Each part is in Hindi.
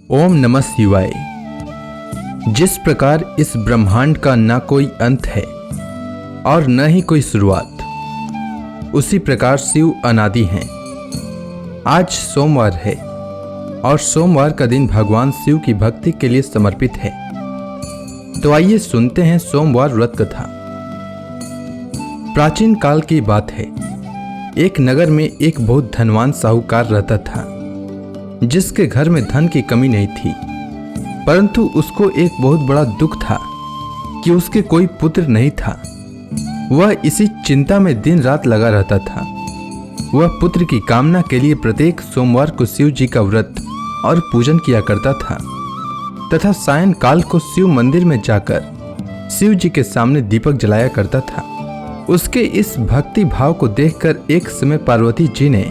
ओम नमः शिवाय। जिस प्रकार इस ब्रह्मांड का न कोई अंत है और न ही कोई शुरुआत, उसी प्रकार शिव अनादि हैं। आज सोमवार है और सोमवार का दिन भगवान शिव की भक्ति के लिए समर्पित है। तो आइए सुनते हैं सोमवार व्रत कथा। प्राचीन काल की बात है। एक नगर में एक बहुत धनवान साहूकार रहता था, जिसके घर में धन की कमी नहीं थी, परंतु उसको एक बहुत बड़ा दुख था कि उसके कोई पुत्र नहीं था। वह इसी चिंता में दिन रात लगा रहता था। वह पुत्र की कामना के लिए प्रत्येक सोमवार को शिव जी का व्रत और पूजन किया करता था तथा सायंकाल को शिव मंदिर में जाकर शिव जी के सामने दीपक जलाया करता था। उसके इस भक्ति भाव को देखकर एक समय पार्वती जी ने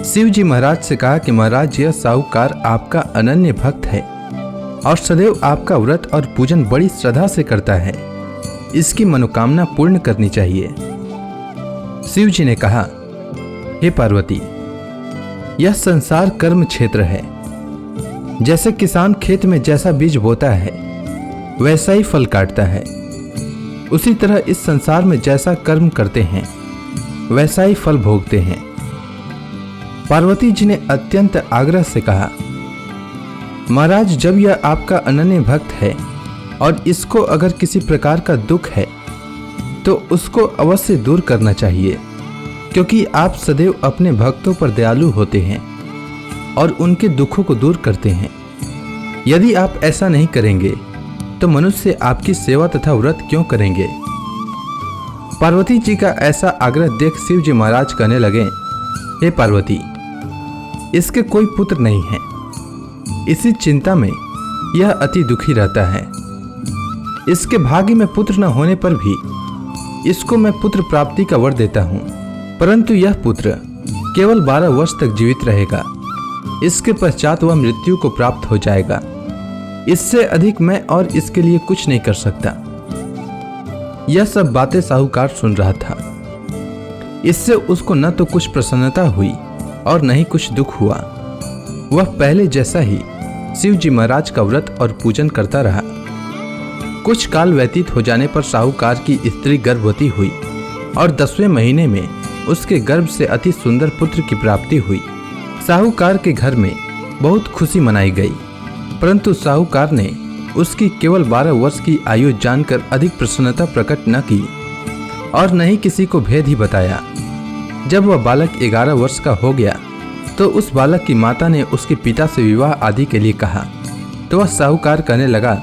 शिव जी महाराज से कहा कि महाराज, यह साहूकार आपका अनन्य भक्त है और सदैव आपका व्रत और पूजन बड़ी श्रद्धा से करता है। इसकी मनोकामना पूर्ण करनी चाहिए। शिव जी ने कहा, हे पार्वती, यह संसार कर्म क्षेत्र है। जैसे किसान खेत में जैसा बीज बोता है वैसा ही फल काटता है, उसी तरह इस संसार में जैसा कर्म करते हैं वैसा ही फल भोगते हैं। पार्वती जी ने अत्यंत आग्रह से कहा, महाराज, जब यह आपका अनन्य भक्त है और इसको अगर किसी प्रकार का दुख है तो उसको अवश्य दूर करना चाहिए, क्योंकि आप सदैव अपने भक्तों पर दयालु होते हैं और उनके दुखों को दूर करते हैं। यदि आप ऐसा नहीं करेंगे तो मनुष्य आपकी सेवा तथा व्रत क्यों करेंगे। पार्वती जी का ऐसा आग्रह देख शिव जी महाराज कहने लगे, हे पार्वती, इसके कोई पुत्र नहीं है। इसी चिंता में यह अति दुखी रहता है। इसके भाग्य में पुत्र न होने पर भी इसको मैं पुत्र प्राप्ति का वर देता हूँ, परंतु यह पुत्र केवल 12 वर्ष तक जीवित रहेगा। इसके पश्चात वह मृत्यु को प्राप्त हो जाएगा। इससे अधिक मैं और इसके लिए कुछ नहीं कर सकता। यह सब बातें साहूकार सुन रहा था। इससे उसको न तो कुछ प्रसन्नता हुई और न ही कुछ दुख हुआ। वह पहले जैसा ही शिव जी महाराज का व्रत और पूजन करता रहा। कुछ काल व्यतीत हो जाने पर साहूकार की स्त्री गर्भवती हुई और 10वें महीने में उसके गर्भ से अति सुंदर पुत्र की प्राप्ति हुई। साहूकार के घर में बहुत खुशी मनाई गई, परंतु साहूकार ने उसकी केवल 12 वर्ष की आयु जानकर अधिक प्रसन्नता प्रकट न की और न ही किसी को भेद ही बताया। जब वह बालक 11 वर्ष का हो गया तो उस बालक की माता ने उसके पिता से विवाह आदि के लिए कहा, तो वह साहूकार कहने लगा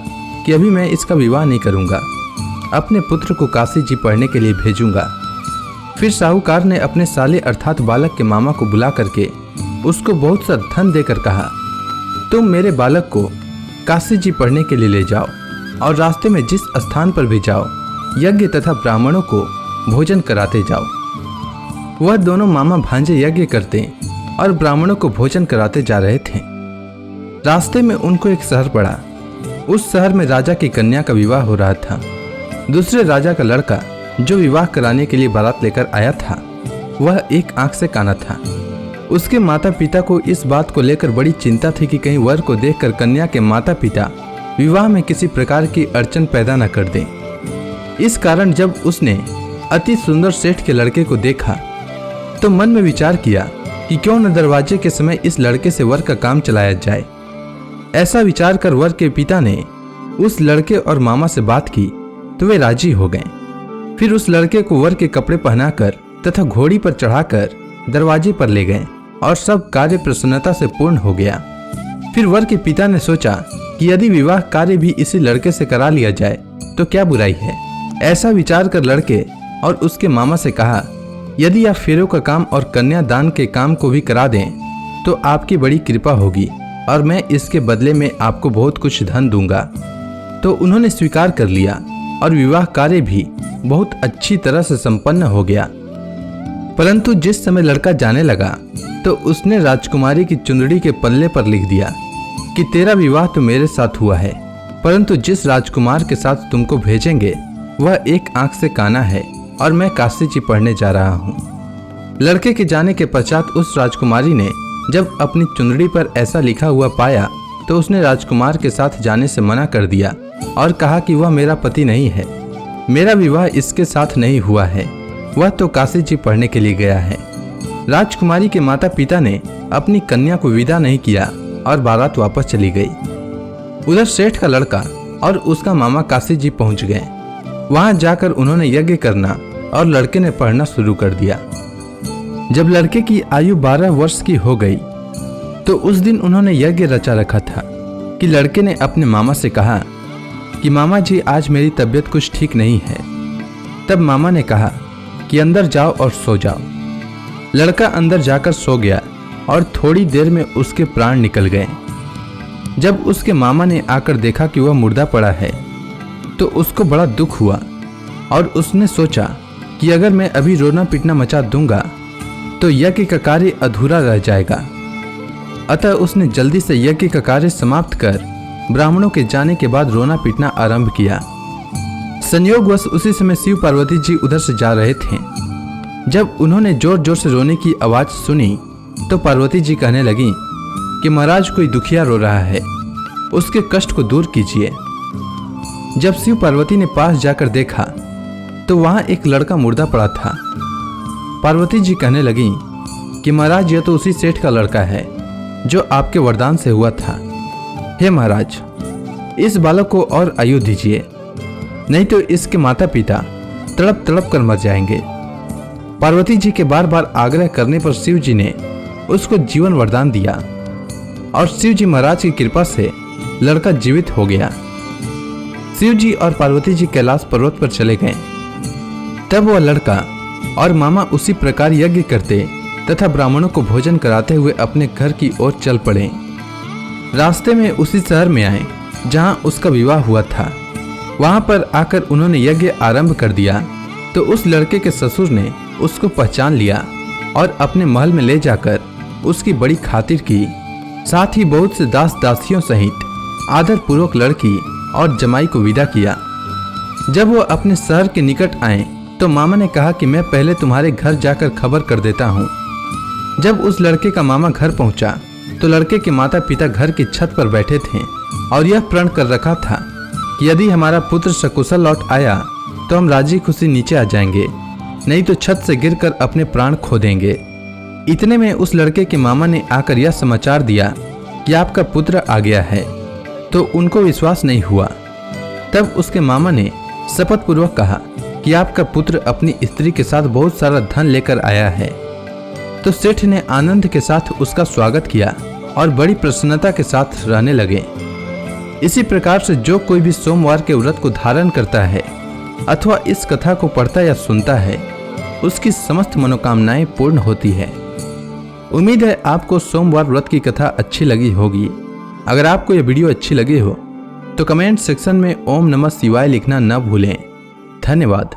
कि अभी मैं इसका विवाह नहीं करूंगा, अपने पुत्र को काशी जी पढ़ने के लिए भेजूंगा। फिर साहूकार ने अपने साले अर्थात बालक के मामा को बुला करके उसको बहुत सा धन देकर कहा, तुम मेरे बालक को काशी जी पढ़ने के लिए ले जाओ और रास्ते में जिस स्थान पर भी जाओ यज्ञ तथा ब्राह्मणों को भोजन कराते जाओ। वह दोनों मामा भांजे यज्ञ करते और ब्राह्मणों को भोजन कराते जा रहे थे। रास्ते में उनको एक शहर पड़ा। उस शहर में राजा की कन्या का विवाह हो रहा था। दूसरे राजा का लड़का जो विवाह कराने के लिए बारात लेकर आया था, वह एक आंख से काना था। उसके माता पिता को इस बात को लेकर बड़ी चिंता थी कि कहीं वर को देखकर कन्या के माता पिता विवाह में किसी प्रकार की अड़चन पैदा न कर दें। इस कारण जब उसने अति सुंदर सेठ के लड़के को देखा तो मन में विचार किया कि क्यों न दरवाजे के समय इस लड़के से वर का काम चलाया जाए। ऐसा विचार कर वर के पिता ने उस लड़के और मामा से बात की तो वे राजी हो गए। फिर उस लड़के को वर के कपड़े पहनाकर तथा घोड़ी पर चढ़ाकर दरवाजे पर ले गए और सब कार्य प्रसन्नता से पूर्ण हो गया। फिर वर के पिता ने सोचा कि यदि विवाह कार्य भी इसी लड़के से करा लिया जाए तो क्या बुराई है। ऐसा विचार कर लड़के और उसके मामा से कहा, यदि आप फेरों का काम और कन्यादान के काम को भी करा दें तो आपकी बड़ी कृपा होगी और मैं इसके बदले में आपको बहुत कुछ धन दूंगा। तो उन्होंने स्वीकार कर लिया और विवाह कार्य भी बहुत अच्छी तरह से संपन्न हो गया। परंतु जिस समय लड़का जाने लगा तो उसने राजकुमारी की चुंदड़ी के पल्ले पर लिख दिया कि तेरा विवाह तो मेरे साथ हुआ है, परंतु जिस राजकुमार के साथ तुमको भेजेंगे वह एक आंख से काना है और मैं काशी जी पढ़ने जा रहा हूँ। लड़के के जाने के पश्चात उस राजकुमारी ने जब अपनी चुंदड़ी पर ऐसा लिखा हुआ पाया तो उसने राजकुमार के साथ जाने से मना कर दिया और कहा कि वह मेरा पति नहीं है, मेरा विवाह इसके साथ नहीं हुआ है, वह तो काशी जी पढ़ने के लिए गया है। राजकुमारी के माता पिता ने अपनी कन्या को विदा नहीं किया और बारात वापस चली गई। उधर सेठ का लड़का और उसका मामा काशी जी पहुंच गए। वहां जाकर उन्होंने यज्ञ करना और लड़के ने पढ़ना शुरू कर दिया। जब लड़के की आयु 12 वर्ष की हो गई तो उस दिन उन्होंने यज्ञ रचा रखा था कि लड़के ने अपने मामा से कहा कि मामा जी आज मेरी तबीयत कुछ ठीक नहीं है। तब मामा ने कहा कि अंदर जाओ और सो जाओ। लड़का अंदर जाकर सो गया और थोड़ी देर में उसके प्राण निकल गए। जब उसके मामा ने आकर देखा कि वह मुर्दा पड़ा है तो उसको बड़ा दुख हुआ और उसने सोचा कि अगर मैं अभी रोना पीटना मचा दूंगा तो यज्ञ का कार्य अधूरा रह जाएगा। अतः उसने जल्दी से यज्ञ का कार्य समाप्त कर ब्राह्मणों के जाने के बाद रोना पीटना आरंभ किया। संयोगवश उसी समय शिव पार्वती जी उधर से जा रहे थे। जब उन्होंने जोर जोर से रोने की आवाज सुनी तो पार्वती जी कहने लगी कि महाराज कोई दुखिया रो रहा है, उसके कष्ट को दूर कीजिए। जब शिव पार्वती ने पास जाकर देखा तो वहां एक लड़का मुर्दा पड़ा था। पार्वती जी कहने लगी कि महाराज यह तो उसी सेठ का लड़का है जो आपके वरदान से हुआ था। हे महाराज, इस बालक को और आयु दीजिए, नहीं तो इसके माता पिता तड़प तड़प कर मर जाएंगे। पार्वती जी के बार बार आग्रह करने पर शिव जी ने उसको जीवन वरदान दिया और शिव जी महाराज की कृपा से लड़का जीवित हो गया। शिव जी और पार्वती जी कैलाश पर्वत पर चले गए। तब वह लड़का और मामा उसी प्रकार यज्ञ करते तथा ब्राह्मणों को भोजन कराते हुए अपने घर की ओर चल पड़े। रास्ते में उसी शहर में आए जहां उसका विवाह हुआ था। वहां पर आकर उन्होंने यज्ञ आरंभ कर दिया तो उस लड़के के ससुर ने उसको पहचान लिया और अपने महल में ले जाकर उसकी बड़ी खातिर की। साथ ही बहुत से दास दासियों सहित आदर पूर्वक लड़की और जमाई को विदा किया। जब वो अपने शहर के निकट आए तो मामा ने कहा कि मैं पहले तुम्हारे घर जाकर खबर कर देता हूँ। जब उस लड़के का मामा घर पहुंचा तो लड़के के माता पिता घर की छत पर बैठे थे और यह प्रण कर रखा था कि यदि हमारा पुत्र सकुशल लौट आया तो हम राजी खुशी नीचे आ जाएंगे, नहीं तो छत से गिरकर अपने प्राण खो देंगे। इतने में उस लड़के के मामा ने आकर यह समाचार दिया कि आपका पुत्र आ गया है, तो उनको विश्वास नहीं हुआ। तब उसके मामा ने शपथ पूर्वक कहा कि आपका पुत्र अपनी स्त्री के साथ बहुत सारा धन लेकर आया है। तो सेठ ने आनंद के साथ उसका स्वागत किया और बड़ी प्रसन्नता के साथ रहने लगे। इसी प्रकार से जो कोई भी सोमवार के व्रत को धारण करता है अथवा इस कथा को पढ़ता या सुनता है उसकी समस्त मनोकामनाएं पूर्ण होती है। उम्मीद है आपको सोमवार व्रत की कथा अच्छी लगी होगी। अगर आपको यह वीडियो अच्छी लगी हो तो कमेंट सेक्शन में ओम नमः शिवाय लिखना न भूलें। धन्यवाद।